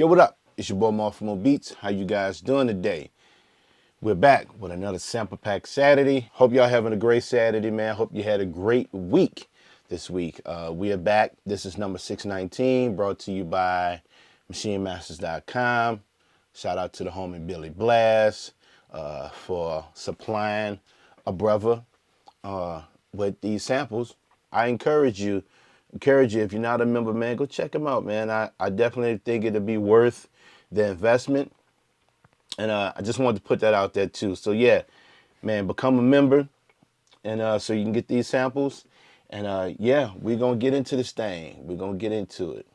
Yo, what up? It's your boy Morpho Beats. How you guys doing today? We're back with another Sample Pack Saturday. Hope y'all having a great Saturday, man. Hope you had a great week this week. We are back. This is number 619, brought to you by MachineMasters.com. Shout out to the homie Billy Blast for supplying a brother with these samples. I encourage you, if you're not a member, man, go check them out, man. I definitely think it'll be worth the investment. And I just wanted to put that out there too. So yeah, man, become a member, and so you can get these samples. And yeah, we're gonna get into this thing. We're gonna get into it.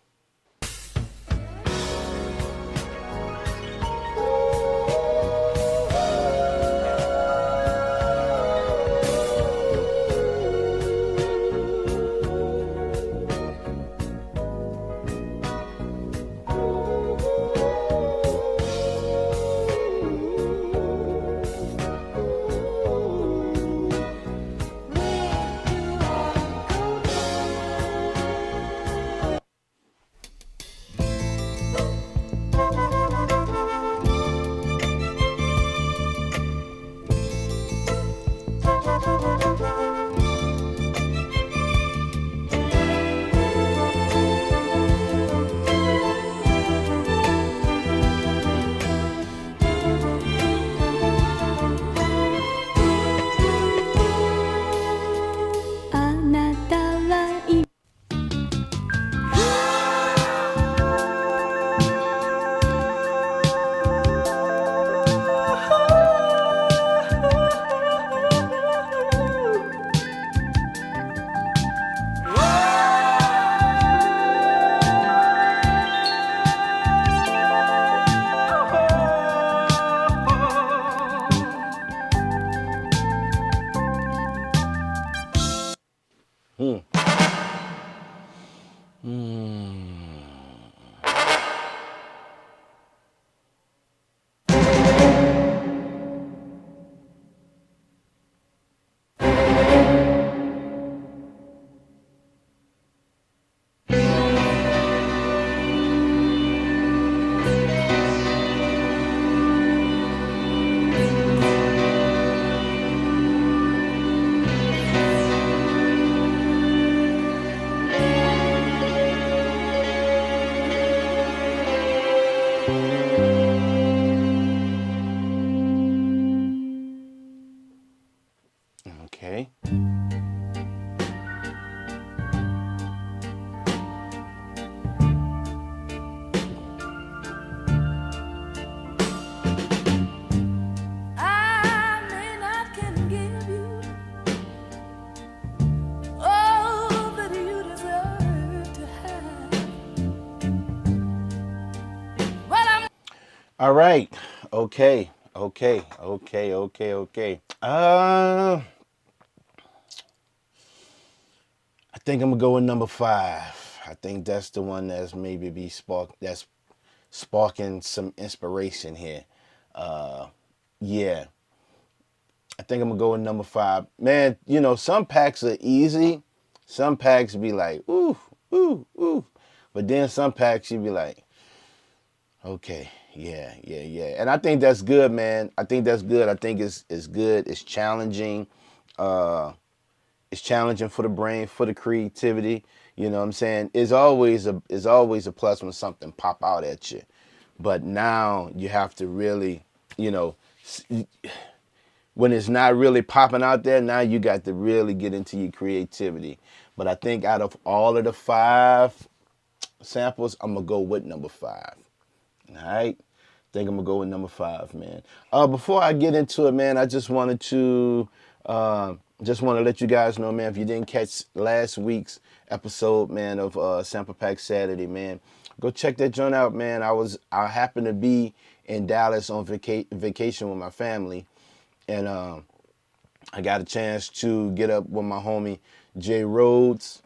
Hmm. Okay. All right. Okay. Okay. I think I'm gonna go with number 5. I think that's the one that's maybe that's sparking some inspiration here. Yeah. I think I'm gonna go with number 5. Man, you know, some packs are easy. Some packs be like, ooh, ooh, ooh. But then some packs you be like, okay, yeah. And I think that's good, man. I think that's good. I think it's good. It's challenging. It's challenging for the brain, for the creativity. You know what I'm saying? It's always a plus when something pop out at you. But now you have to really, you know, when it's not really popping out there, now you got to really get into your creativity. But I think out of all of the 5 samples, I'm gonna go with number 5. All right. I think I'm gonna go with number 5, man. Before I get into it, man, I just want to let you guys know, man, if you didn't catch last week's episode, man, of Sample Pack Saturday, man, go check that joint out, man. I happened to be in Dallas on vacation with my family, and I got a chance to get up with my homie Jay Rhodes.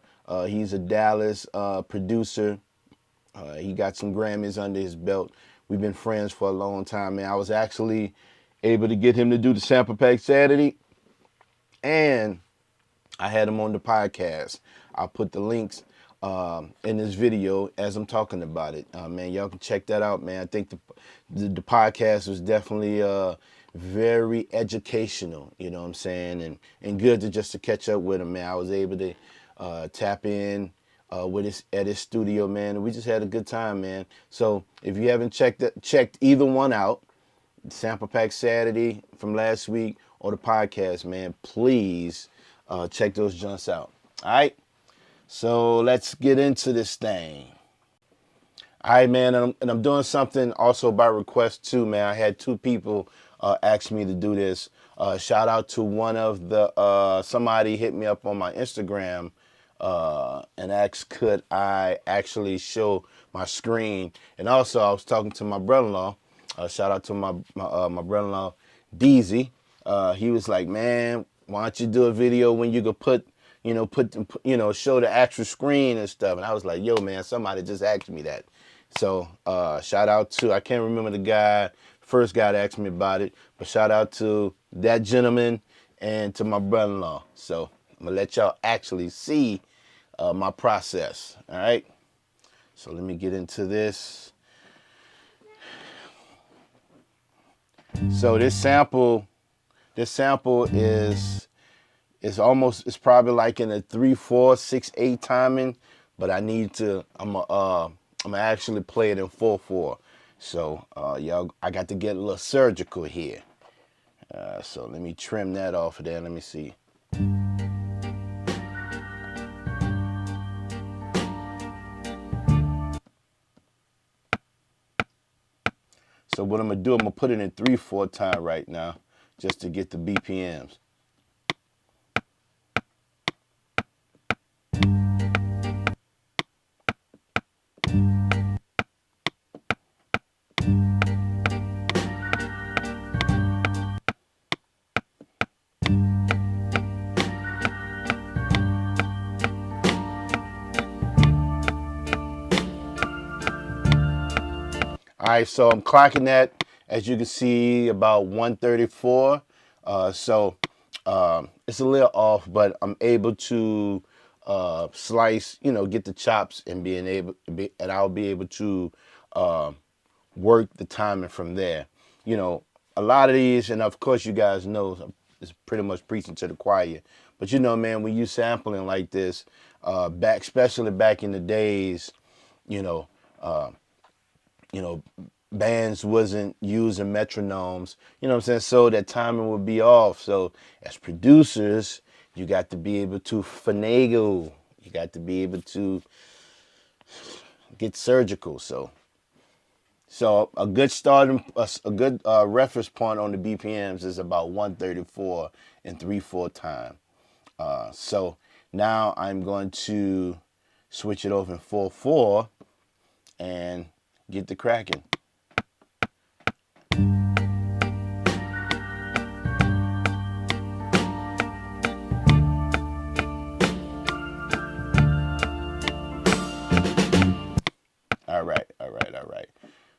He's a Dallas producer. He got some Grammys under his belt. We've been friends for a long time, man. I was actually able to get him to do the Sample Pack Saturday, and I had him on the podcast. I'll put the links in this video as I'm talking about it. Man, y'all can check that out, man. I think the podcast was definitely very educational, you know what I'm saying, and good to just to catch up with him, man. I was able to tap in with his at his studio, man, and we just had a good time, man. So if you haven't checked either one out, Sample Pack Saturday from last week or the podcast, man, please check those joints out. All right, so let's get into this thing. All right, man, and I'm doing something also by request too, man. I had two people ask me to do this. Shout out to one of the somebody hit me up on my Instagram and asked could I actually show my screen. And also I was talking to my brother-in-law. Shout out to my brother-in-law Deezy. He was like, man, why don't you do a video when you could show the actual screen and stuff. And I was like, yo, man, somebody just asked me that. So shout out to, I can't remember the guy, first guy that asked me about it, but shout out to that gentleman and to my brother-in-law. So I'm gonna let y'all actually see my process. All right. So let me get into this. So this sample is it's probably like in a 3/4 6/8 timing, but I'm gonna actually play it in 4/4. So y'all, I got to get a little surgical here. So let me trim that off of there. Let me see. So what I'm gonna do, I'm gonna put it in 3/4 time right now, just to get the BPMs. All right, so I'm clocking that, as you can see, about 134. So it's a little off, but I'm able to slice, get the chops and and I'll be able to work the timing from there. A lot of these, and of course you guys know, it's pretty much preaching to the choir. But man, when you sampling like this, especially back in the days, you know. Bands wasn't using metronomes, you know what I'm saying? So that timing would be off. So as producers, you got to be able to finagle. You got to be able to get surgical. So a good reference point on the BPMs is about 134 in 3/4 time. So now I'm going to switch it over in 4/4 and get the cracking. All right.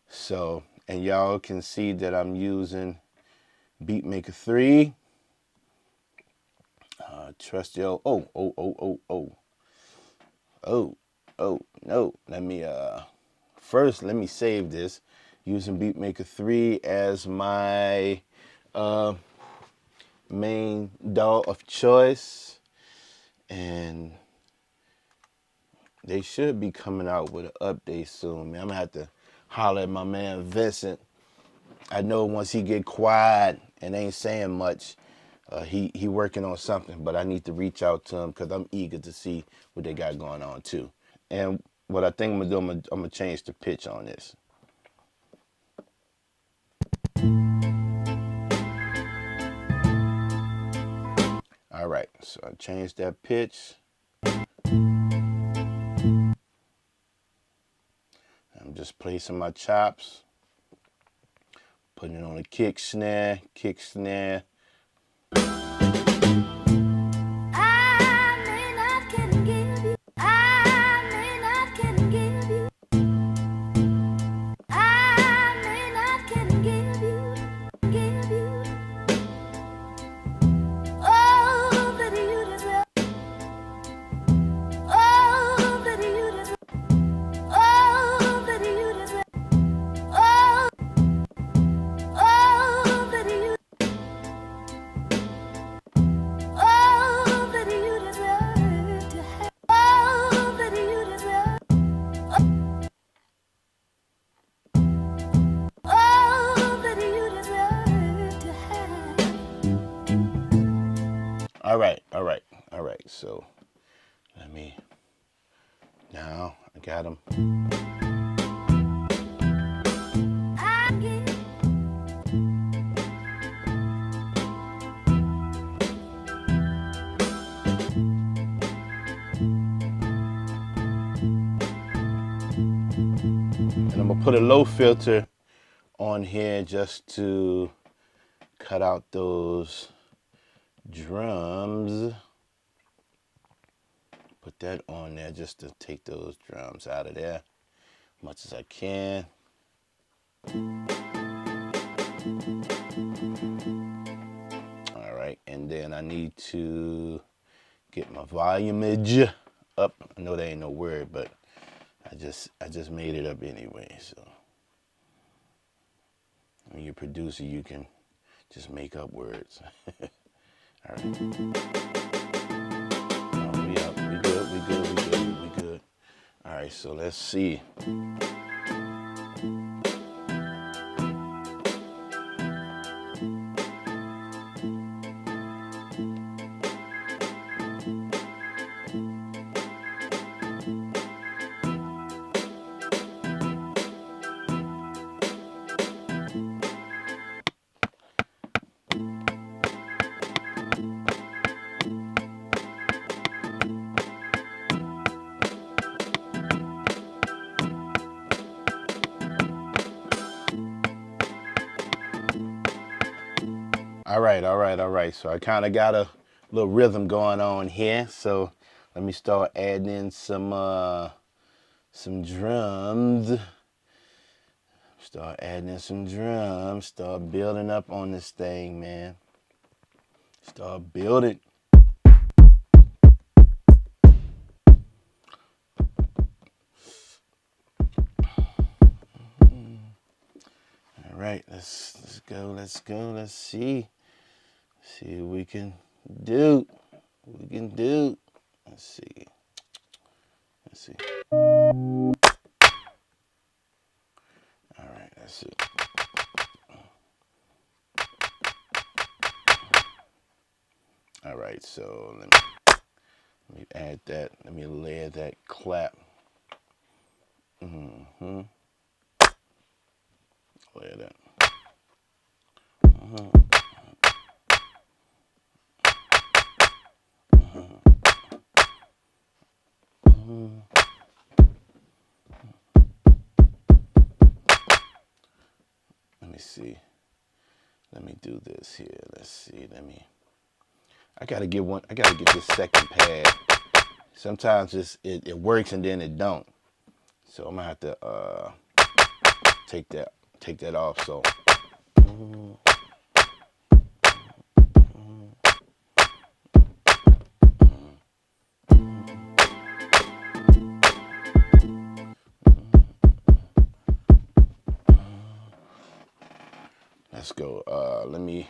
So, and y'all can see that I'm using Beatmaker 3. Trust yo. No. First, let me save this using Beatmaker 3 as my main DAW of choice. And they should be coming out with an update soon, man. I'm gonna have to holler at my man Vincent. I know once he get quiet and ain't saying much, he working on something, but I need to reach out to him because I'm eager to see what they got going on too. And what I think I'm gonna do, I'm gonna change the pitch on this. All right, so I changed that pitch. I'm just placing my chops, putting it on a kick snare. All right. So let me, now I got them. And I'm gonna put a low filter on here just to cut out those drums. Put that on there just to take those drums out of there as much as I can. All right, and then I need to get my volumage up. I know that ain't no word, but I just made it up anyway. So when you're a producer, you can just make up words. All right. Oh, we up. We good. All right, so let's see. All right. So I kind of got a little rhythm going on here. So let me start adding in some drums. Start adding in some drums. Start building up on this thing, man. Start building. All right, let's go. Let's see. See what we can do. Let's see. All right, that's it. All right, so let me add that. Let me layer that clap. Layer that. Let me see. Let me do this here. Let's see. I gotta get this second pad. Sometimes it works and then it don't. So I'm gonna have to take that off. So let's go. Let me.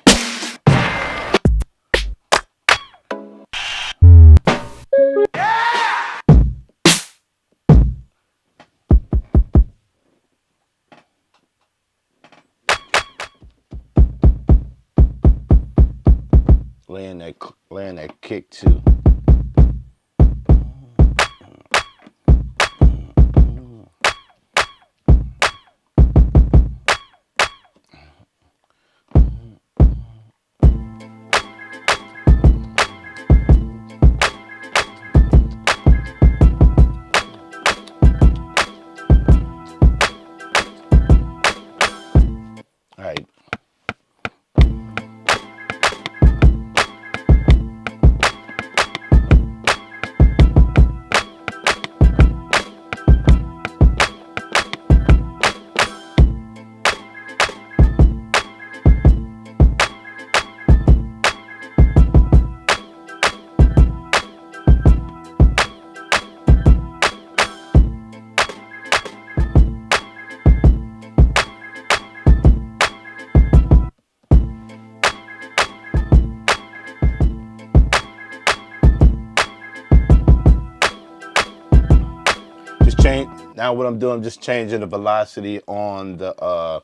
Laying that kick too. All right. Now what I'm doing, I'm just changing the velocity on the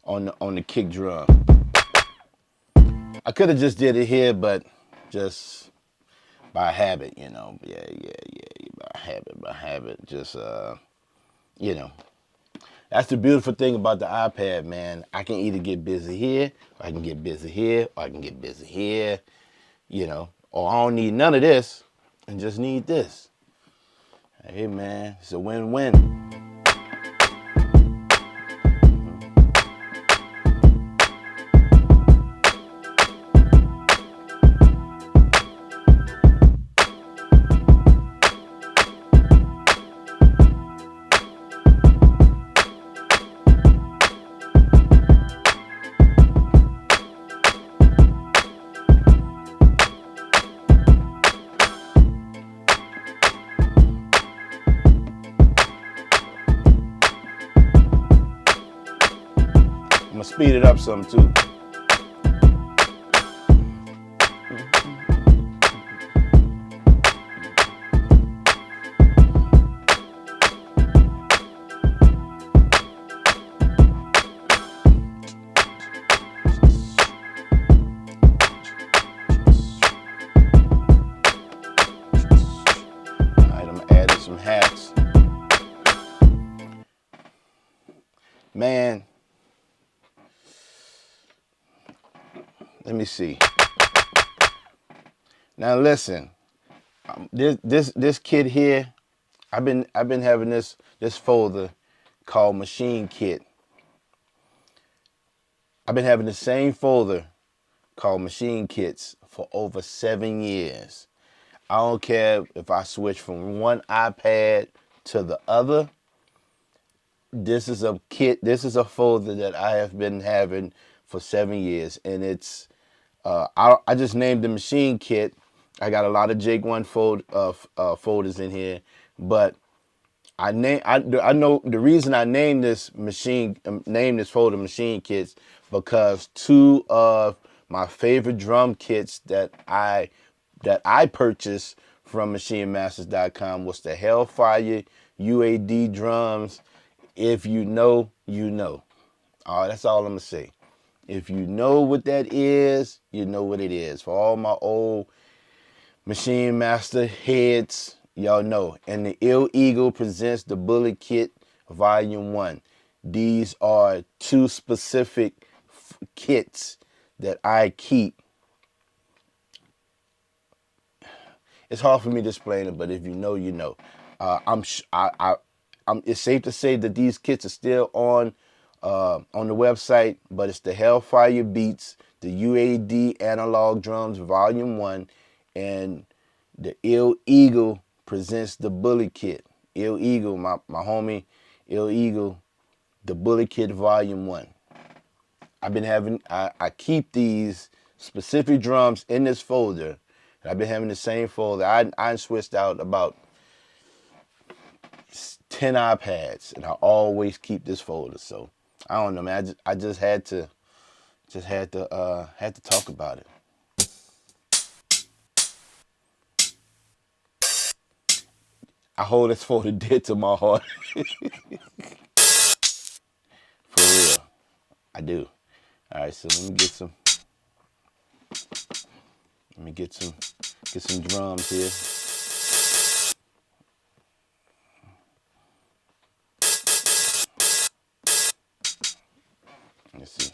on the kick drum. I could have just did it here, but just by habit, you know. Yeah, by habit. Just you know. That's the beautiful thing about the iPad, man. I can either get busy here, or I can get busy here, or I can get busy here, you know. Or I don't need none of this and just need this. Hey, man, it's a win-win. I'm gonna speed it up some too. All right, I'm gonna add in some hats. Man, let me see. Now listen, this kit here, I've been having this folder called Machine Kit. I've been having the same folder called Machine Kits for over 7 years. I don't care if I switch from one iPad to the other. This is a kit. This is a folder that I have been having for 7 years, and it's I just named the Machine Kit. I got a lot of Jake One folders in here, but I know the reason I named this folder Machine Kits because two of my favorite drum kits that I purchased from MachineMasters.com was the Hellfire UAD drums. If you know, you know. That's all I'm gonna say. If you know what that is, you know what it is. For all my old Machine Master heads, y'all know. And the Ill Eagle presents the Bullet Kit Volume 1. These are two specific kits that I keep. It's hard for me to explain it, but if you know, you know. It's safe to say that these kits are still on the website, but it's the Hellfire Beats, the UAD Analog Drums Volume 1, and the Ill Eagle presents the Bullet Kit. Ill Eagle, my homie, Ill Eagle, the Bullet Kit Volume 1. I keep these specific drums in this folder. I've been having the same folder. I switched out about 10 iPads, and I always keep this folder. So I don't know, man. I just had to talk about it. I hold this folder dear to my heart. For real, I do. All right, so let me get some drums here. Let's see.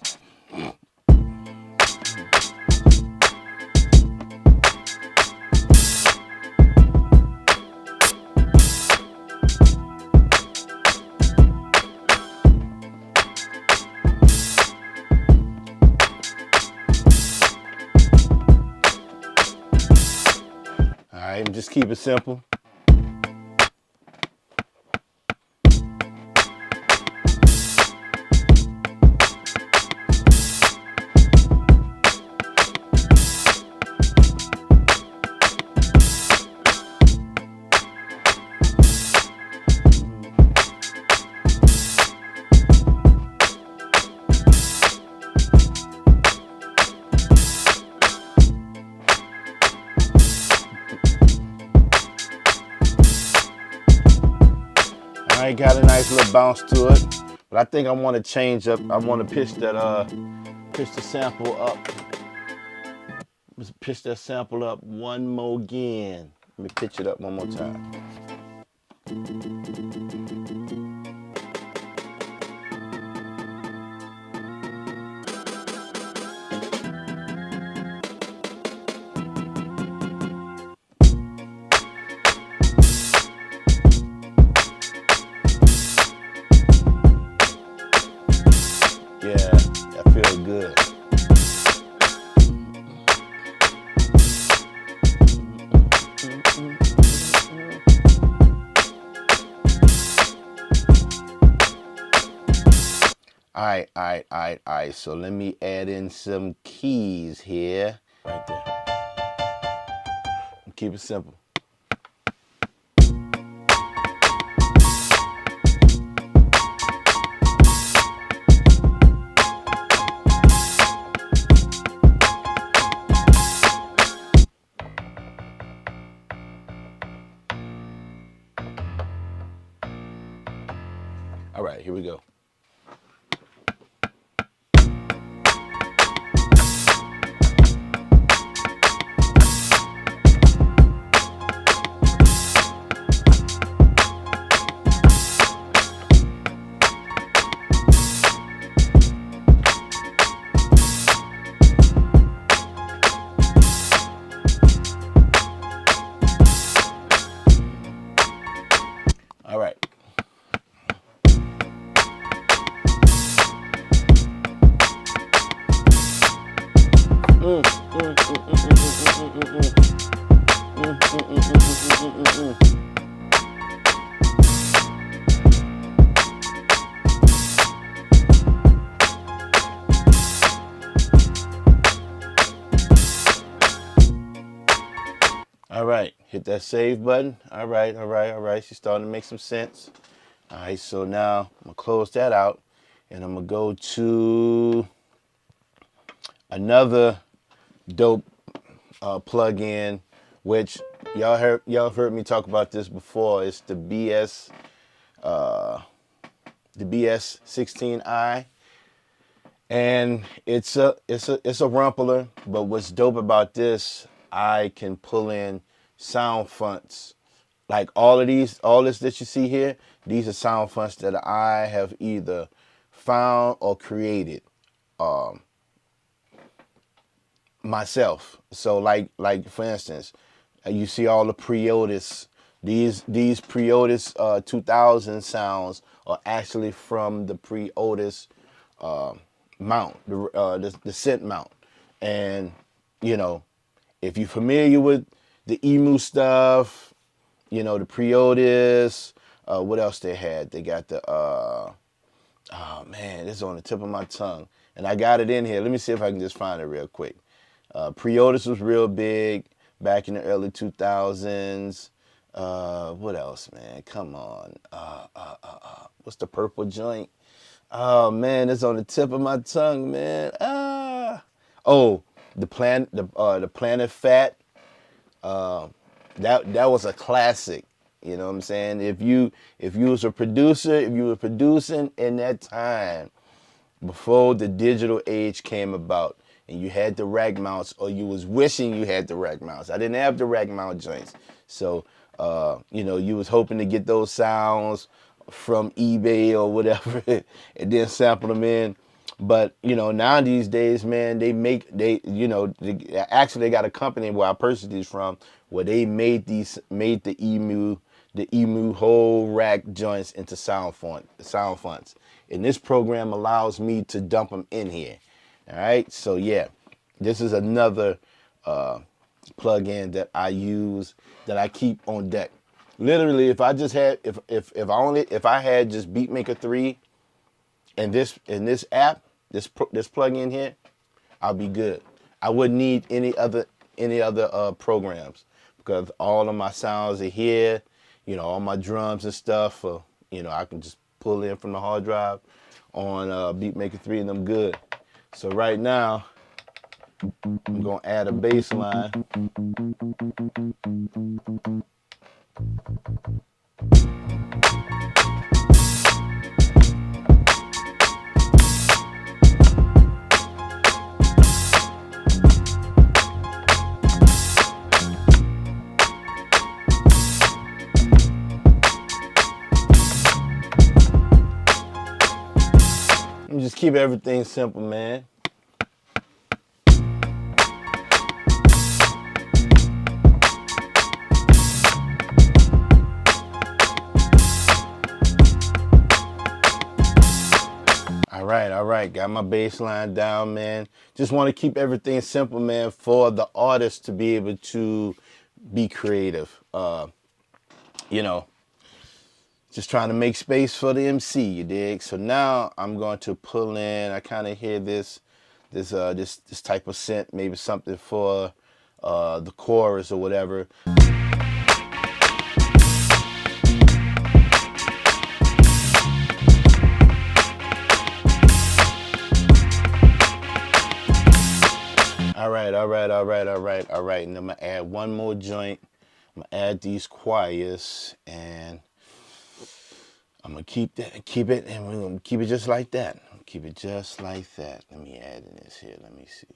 All right, just keep it simple. I ain't got a nice little bounce to it, but I think I want to change up. I want to pitch the sample up Let's pitch that sample up one more again. Let me pitch it up one more time. Yeah, that feels good. All right. So let me add in some keys here. Right there. Keep it simple. All right, here we go. All right. All right, hit that save button. All right. She's starting to make some sense. All right, so now I'm gonna close that out, and I'm gonna go to another dope plug-in, which y'all heard me talk about this before. It's the BS16i, and it's a rumpler. But what's dope about this, I can pull in sound fonts. Like all this that you see here, these are sound fonts that I have either found or created myself. So like for instance, you see all the pre-Otis. These pre-Otis 2000 sounds are actually from the pre-Otis mount, the synth mount. And you know, if you're familiar with the EMU stuff, you know, the pre-Otis, what else they had? They got the oh man, this is on the tip of my tongue, and I got it in here. Let me see if I can just find it real quick. Pre-Otis was real big back in the early 2000s. What else, man? Come on. What's the purple joint? Oh man, it's on the tip of my tongue, man. Oh, the Planet Fat. That was a classic. You know what I'm saying? If you was a producer, if you were producing in that time before the digital age came about, and you had the rack mounts, or you was wishing you had the rack mounts. I didn't have the rack mount joints. So, you know, you was hoping to get those sounds from eBay or whatever and then sample them in. But, you know, now these days, man, they actually got a company where I purchased these from, where they made the EMU whole rack joints into sound fonts. And this program allows me to dump them in here. All right, so yeah, this is another plug-in that I use, that I keep on deck. Literally, if I just had if I had just Beatmaker 3 and this app, this plug-in here, I'll be good. I wouldn't need any other programs, because all of my sounds are here. You know, all my drums and stuff. You know, I can just pull in from the hard drive on Beatmaker 3, and I'm good. So right now, I'm gonna add a bass line. keep everything simple, man. All right. Got my bass line down, man. Just want to keep everything simple, man, for the artist to be able to be creative. You know, just trying to make space for the MC, you dig? So now I'm going to pull in, I kind of hear this type of synth, maybe something for the chorus or whatever. All right. And I'm gonna add one more joint. I'm gonna add these choirs, and I'm gonna keep it, and we're gonna keep it just like that. Keep it just like that. Let me add in this here. Let me see.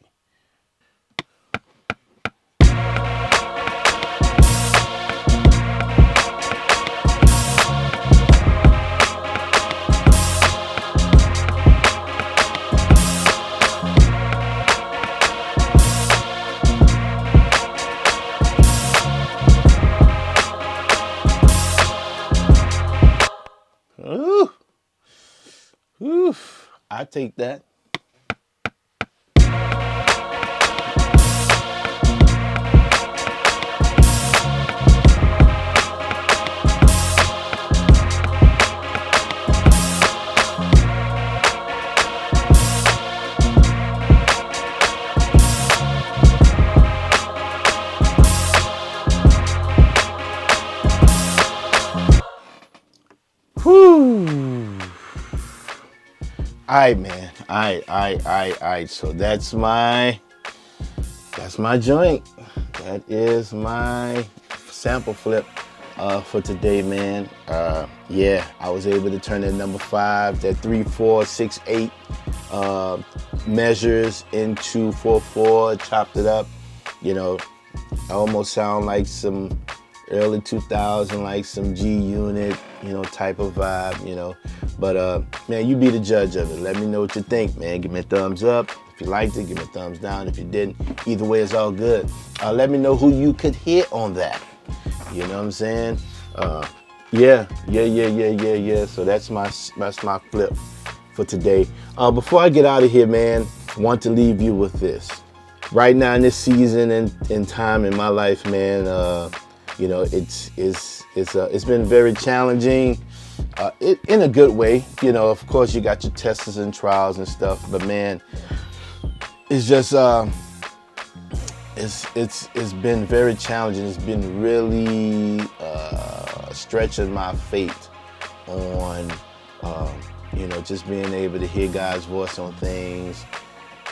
Ooh, ooh, I take that. Whew. All right, man. All right. So that's my joint. That is my sample flip for today, man. Yeah, I was able to turn that number 5, that 3, 4, 6, 8 measures into 4/4, chopped it up. You know, I almost sound like some early 2000, like some G Unit, you know, type of vibe, you know. But man, you be the judge of it. Let me know what you think, man. Give me a thumbs up. If you liked it, give me a thumbs down. If you didn't, either way, it's all good. Let me know who you could hit on that. You know what I'm saying? Yeah. So that's my flip for today. Before I get out of here, man, I want to leave you with this. Right now in this season and time in my life, man, you know, it's been very challenging, in a good way. You know, of course, you got your tests and trials and stuff, but man, it's just it's been very challenging. It's been really stretching my faith on you know, just being able to hear God's voice on things,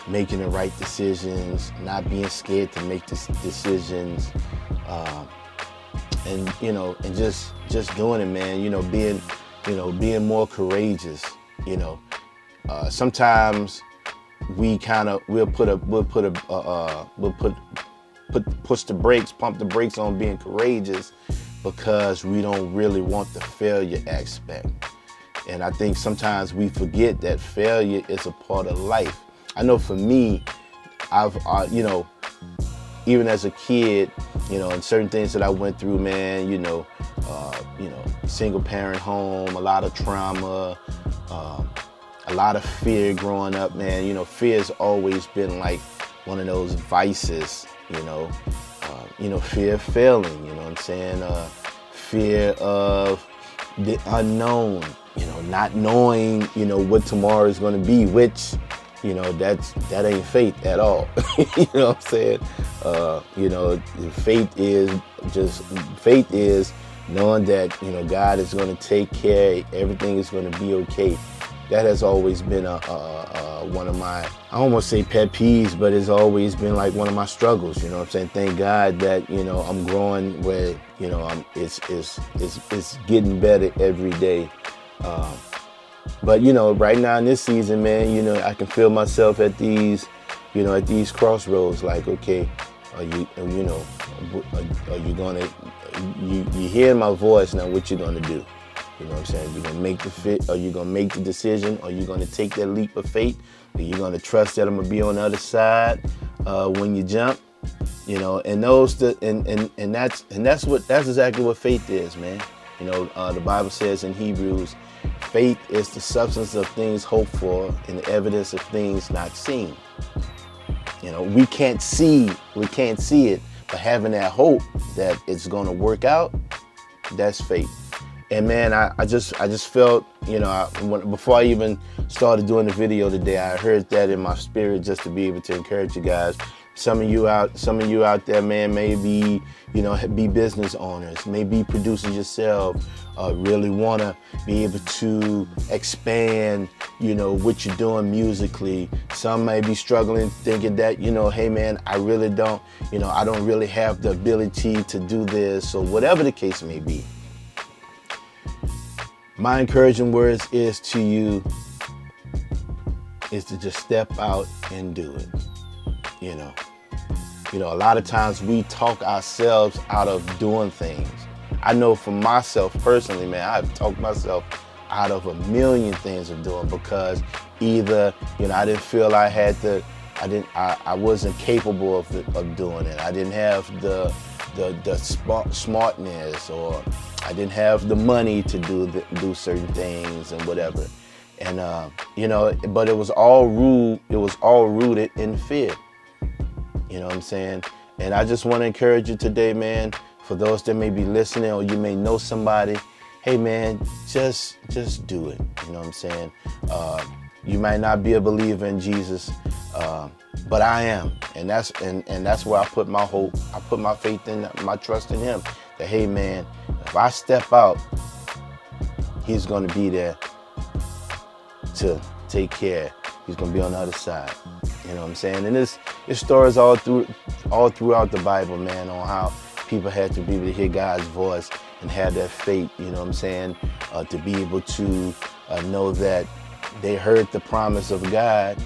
making the right decisions, not being scared to make decisions, and you know, and just doing it, man. You know, being more courageous. You know, sometimes we'll pump the brakes on being courageous because we don't really want the failure aspect. And I think sometimes we forget that failure is a part of life. I know for me, I've you know, even as a kid, you know, and certain things that I went through, man, you know, single parent home, a lot of trauma, a lot of fear growing up, man. You know, fear has always been like one of those vices, you know, fear of failing, you know what I'm saying? Fear of the unknown, you know, not knowing, you know, what tomorrow is going to be, which, you know, that ain't faith at all. You know what I'm saying? You know, faith is knowing that, you know, God is going to take care, everything is going to be okay. That has always been one of my, I almost say pet peeves, but it's always been like one of my struggles. You know what I'm saying? Thank God that, you know, I'm growing where, you know, it's getting better every day. But you know, right now in this season, man, you know, I can feel myself at these, you know, at these crossroads. Like, okay, are you gonna, you hearing my voice now? What you gonna do? You know what I'm saying? You're gonna make the fit, or you're gonna make the decision, or you're gonna take that leap of faith, or you're gonna trust that I'm gonna be on the other side when you jump. You know, and that's exactly what faith is, man. You know, the Bible says in Hebrews, faith is the substance of things hoped for and the evidence of things not seen. You know, we can't see it, but having that hope that it's gonna work out, that's faith. And man, I just felt, you know, before I even started doing the video today, I heard that in my spirit just to be able to encourage you guys. Some of you out there, man, maybe, you know, be business owners, maybe producers yourself, really want to be able to expand, you know, what you're doing musically. Some may be struggling, thinking that, you know, hey man, I really don't, you know, I don't really have the ability to do this, or whatever the case may be. My encouraging words is to you is to just step out and do it. You know, a lot of times we talk ourselves out of doing things. I know for myself personally, man, I've talked myself out of a million things of doing, because either, you know, I didn't feel I had the, I wasn't capable of doing it. I didn't have the smartness, or I didn't have the money to do certain things and whatever. And you know, but it was all rooted in fear. You know what I'm saying? And I just want to encourage you today, man, for those that may be listening, or you may know somebody, hey man, just do it. You know what I'm saying? You might not be a believer in Jesus, but I am, and that's where I put my hope. I put my faith in, my trust in Him. That hey man, if I step out, He's going to be there to take care. He's going to be on the other side. You know what I'm saying? And this stories all throughout the Bible, man, on how people had to be able to hear God's voice and have that faith. You know what I'm saying? To be able to know that they heard the promise of God,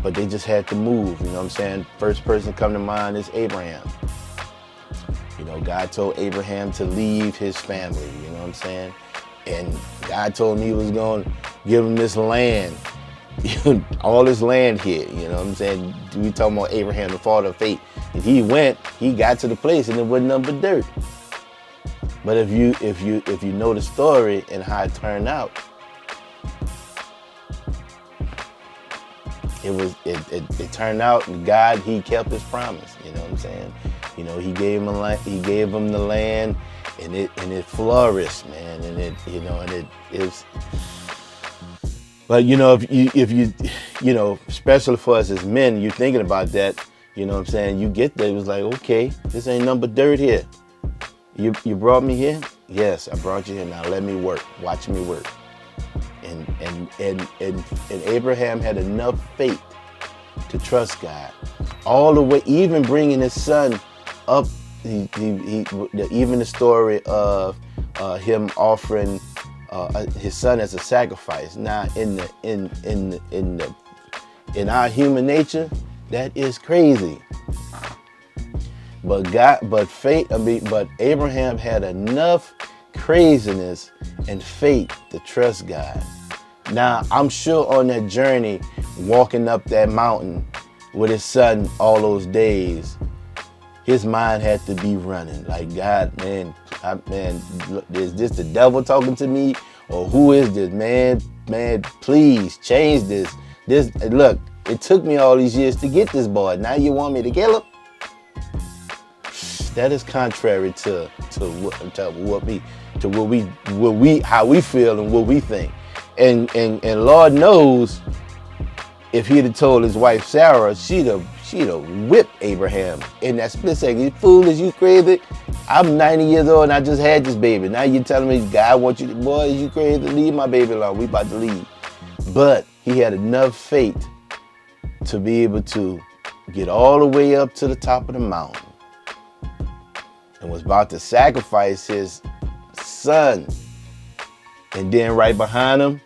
but they just had to move. You know what I'm saying? First person come to mind is Abraham. You know, God told Abraham to leave his family. You know what I'm saying? And God told him He was going to give him this land. All this land here, you know what I'm saying? We talking about Abraham, the father of faith. And he got to the place and it wasn't nothing but dirt. But if you know the story and how it turned out, it turned out God, He kept His promise. You know what I'm saying? You know, He gave him the land, and it flourished, man. And it's. But you know, if you know, especially for us as men, you're thinking about that. You know what I'm saying? You get there, it was like, okay, this ain't nothing but dirt here. You brought me here? Yes, I brought you here. Now let me work. Watch me work. And Abraham had enough faith to trust God, all the way, even bringing his son up. Even the story of him offering his son as a sacrifice. Now, in our human nature, that is crazy. But Abraham had enough craziness and faith to trust God. Now, I'm sure on that journey, walking up that mountain with his son all those days, his mind had to be running. Like, God, man, is this the devil talking to me? Or who is this? Man, please change this. Look, it took me all these years to get this boy. Now you want me to kill him? That is contrary to how we feel and what we think. And Lord knows, if he'd have told his wife Sarah, she'd have whipped Abraham in that split second. You fool, is you crazy? I'm 90 years old and I just had this baby. Now you're telling me God wants you to, boy, is you crazy? Leave my baby alone. We about to leave. But he had enough faith to be able to get all the way up to the top of the mountain and was about to sacrifice his son. And then right behind him,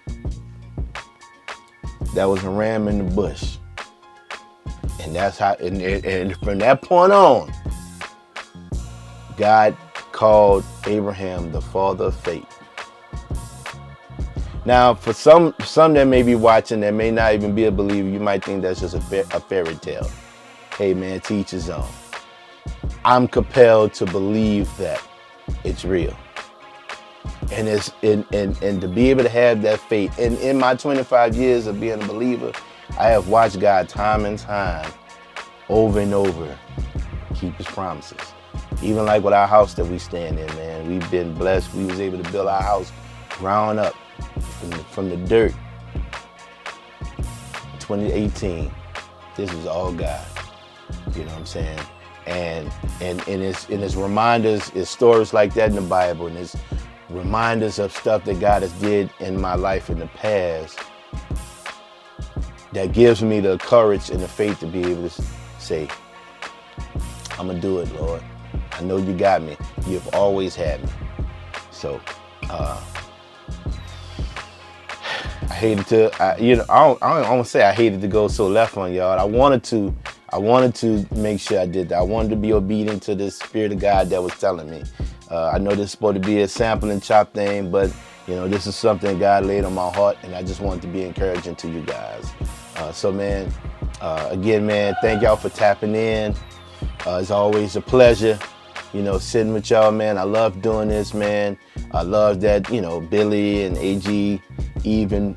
that was a ram in the bush. And that's how, and from that point on, God called Abraham the father of faith. Now, for some that may be watching that may not even be a believer, you might think that's just a fairy tale. Hey man, teach his own. I'm compelled to believe that it's real. And and to be able to have that faith. And in my 25 years of being a believer, I have watched God time and time, over and over, keep his promises. Even like with our house that we stand in, man, we've been blessed. We was able to build our house ground up from the dirt. 2018, this was all God. You know what I'm saying? And it's reminders, it's stories like that in the Bible, and it's reminders of stuff that God has did in my life in the past that gives me the courage and the faith to be able to say, I'm gonna do it, Lord. I know you got me. You've always had me. So, I hated to, I don't want to say I hated to go so left on y'all. I wanted to make sure I did that. I wanted to be obedient to the Spirit of God that was telling me. I know this is supposed to be a sample and chop thing, but this is something God laid on my heart, and I just wanted to be encouraging to you guys. So man, again, man, thank y'all for tapping in. It's always a pleasure, sitting with y'all, man. I love doing this, man. I love that, Billy and AG even,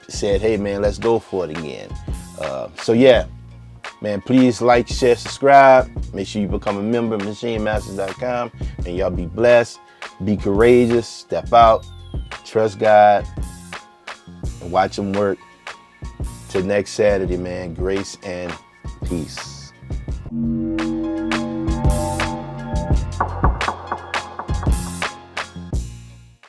said, hey, man, let's go for it again. So yeah, man, please like, share, subscribe. Make sure you become a member of MachineMasters.com, and y'all be blessed, be courageous, step out, trust God, and watch him work. Till next Saturday, man, grace and peace.